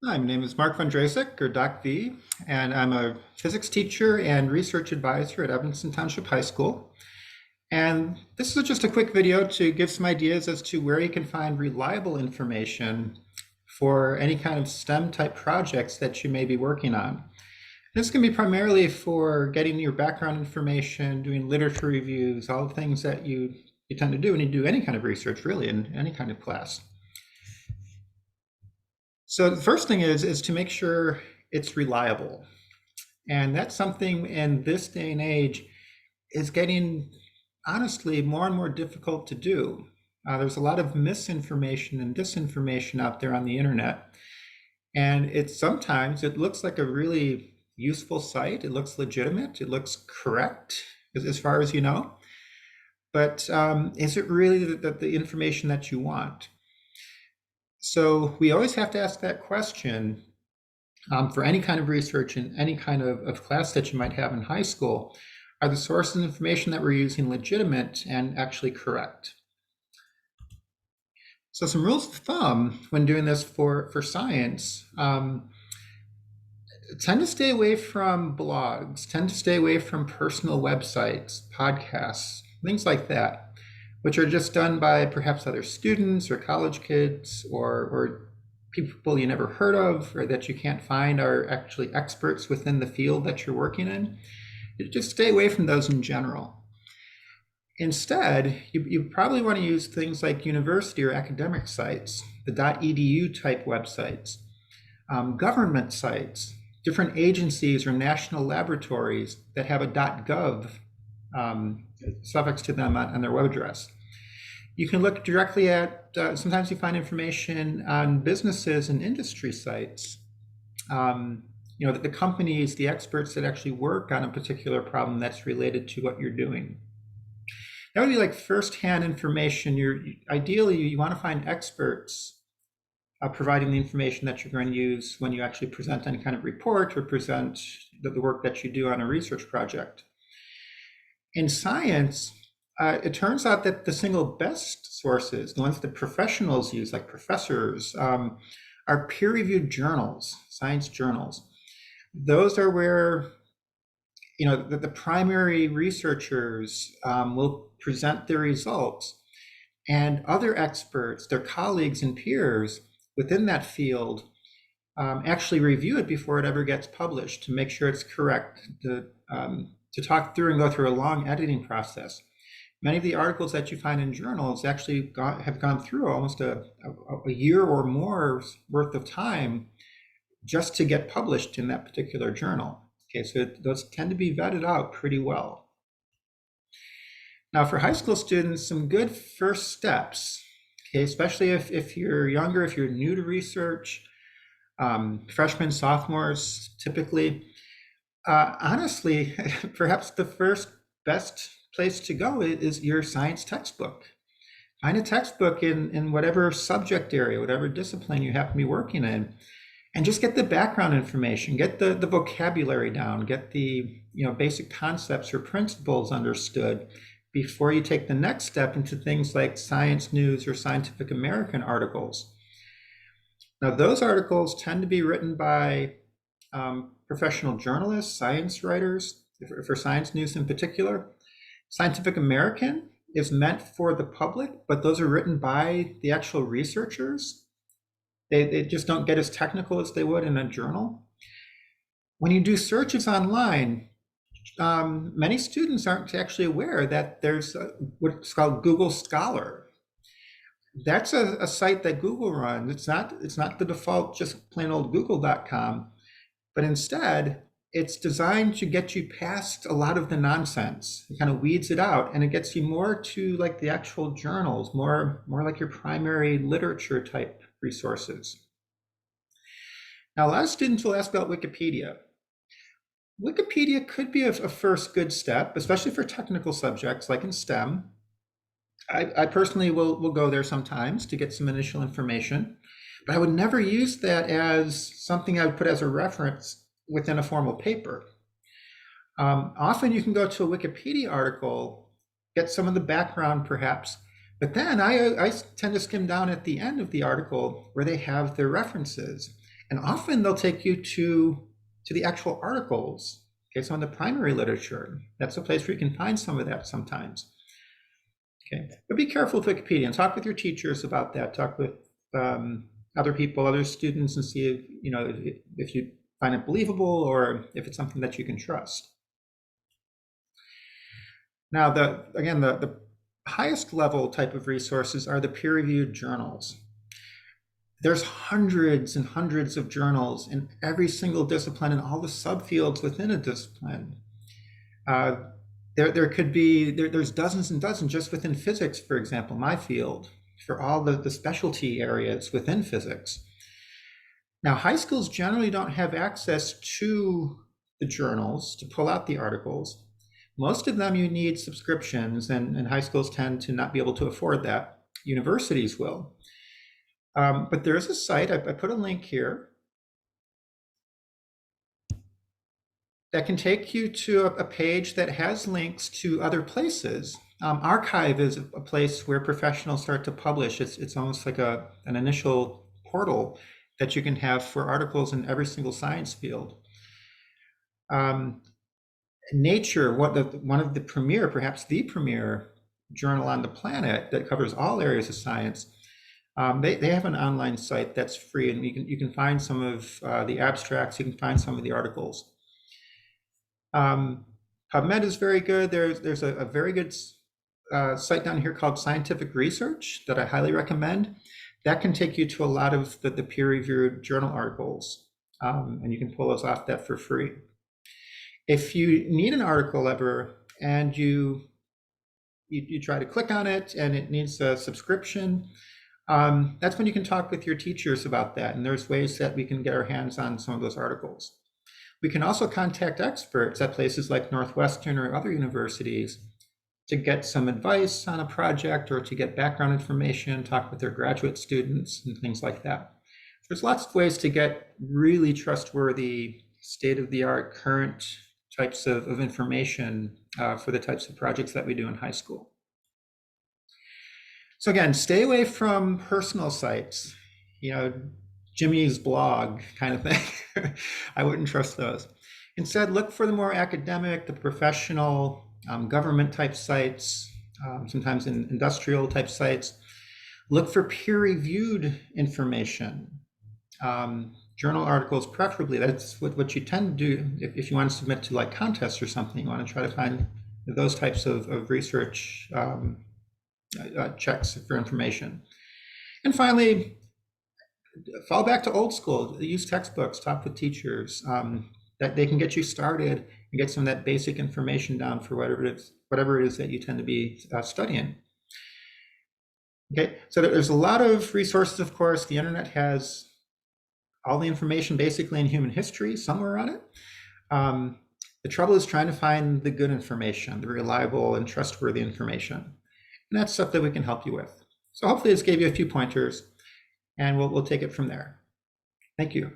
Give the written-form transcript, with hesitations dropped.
Hi, my name is Mark von Drasek, or Doc V, and I'm a physics teacher and research advisor at Evanston Township High School. And this is just a quick video to give some ideas as to where you can find reliable information for any kind of STEM type projects that you may be working on. This can be primarily for getting your background information, doing literature reviews, all the things that you tend to do when you do any kind of research, really, in any kind of class. So the first thing is to make sure it's reliable. And that's something in this day and age is getting honestly more and more difficult to do. There's a lot of misinformation and disinformation out there on the internet. And sometimes it looks like a really useful site. It looks legitimate. It looks correct as far as you know. But is it really the information that you want? So we always have to ask that question for any kind of research in any kind of class that you might have in high school. Are the sources of information that we're using legitimate and actually correct? So some rules of thumb when doing this for science, tend to stay away from blogs, tend to stay away from personal websites, podcasts, things like that, which are just done by perhaps other students or college kids or people you never heard of or that you can't find are actually experts within the field that you're working in. Just stay away from those in general. Instead, you probably want to use things like university or academic sites, the .edu type websites, government sites, different agencies or national laboratories that have a .gov suffix to them on their web address. You can look directly at, sometimes you find information on businesses and industry sites. The companies, the experts that actually work on a particular problem that's related to what you're doing. That would be like firsthand information. Ideally, you want to find experts providing the information that you're going to use when you actually present any kind of report or present the work that you do on a research project. In science, it turns out that the single best sources, the ones that professionals use, like professors, are peer-reviewed journals, science journals. Those are where the primary researchers will present their results, and other experts, their colleagues and peers within that field, actually review it before it ever gets published to make sure it's correct, to talk through and go through a long editing process. Many of the articles that you find in journals actually have gone through almost a year or more worth of time just to get published in that particular journal. Okay, so those tend to be vetted out pretty well. Now, for high school students, some good first steps, okay, especially if you're younger, if you're new to research, freshmen, sophomores, typically, honestly, perhaps the first best place to go is your science textbook. Find a textbook in whatever subject area, whatever discipline you happen to be working in, and just get the background information, get the vocabulary down, get the basic concepts or principles understood before you take the next step into things like Science News or Scientific American articles. Now, those articles tend to be written by professional journalists, science writers, for Science News in particular. Scientific American is meant for the public, but those are written by the actual researchers. They just don't get as technical as they would in a journal. When you do searches online, many students aren't actually aware that there's what's called Google Scholar. That's a site that Google runs. It's not the default just plain old google.com, but instead it's designed to get you past a lot of the nonsense. It kind of weeds it out, and it gets you more to like the actual journals, more like your primary literature type resources. Now, a lot of students will ask about Wikipedia. Wikipedia could be a first good step, especially for technical subjects like in STEM. I personally will go there sometimes to get some initial information, but I would never use that as something I would put as a reference within a formal paper. Often you can go to a Wikipedia article, get some of the background perhaps, but then I tend to skim down at the end of the article where they have their references. And often they'll take you to the actual articles. Okay, so in the primary literature, that's a place where you can find some of that sometimes. Okay, but be careful with Wikipedia and talk with your teachers about that. Talk with other people, other students, and see if you find it believable or if it's something that you can trust. Now, the highest level type of resources are the peer-reviewed journals. There's hundreds and hundreds of journals in every single discipline and all the subfields within a discipline. There's dozens and dozens just within physics, for example, my field, for all the specialty areas within physics. Now, high schools generally don't have access to the journals to pull out the articles. Most of them you need subscriptions, and high schools tend to not be able to afford that. Universities will. But there is a site, I put a link here, that can take you to a page that has links to other places. Archive is a place where professionals start to publish. It's almost like an initial portal that you can have for articles in every single science field. Nature, one of the premier, perhaps the premier journal on the planet that covers all areas of science, they have an online site that's free, and you can find some of the abstracts, you can find some of the articles. PubMed is very good. There's a very good site down here called Scientific Research that I highly recommend. That can take you to a lot of the peer-reviewed journal articles, and you can pull those off that for free. If you need an article ever and you try to click on it and it needs a subscription, that's when you can talk with your teachers about that. And there's ways that we can get our hands on some of those articles. We can also contact experts at places like Northwestern or other universities to get some advice on a project or to get background information, talk with their graduate students and things like that. There's lots of ways to get really trustworthy, state-of-the-art, current types of information for the types of projects that we do in high school. So again, stay away from personal sites, Jimmy's blog kind of thing. I wouldn't trust those. Instead, look for the more academic, the professional, government type sites, sometimes in industrial type sites. Look for peer-reviewed information, journal articles preferably. That's what you tend to do if you want to submit to like contests or something. You want to try to find those types of research checks for information. And finally, fall back to old school. Use textbooks, talk with teachers, that they can get you started and get some of that basic information down for whatever it is that you tend to be studying. Okay, so there's a lot of resources, of course. The internet has all the information basically in human history somewhere on it. The trouble is trying to find the good information, the reliable and trustworthy information. And that's stuff that we can help you with. So hopefully this gave you a few pointers, and we'll take it from there. Thank you.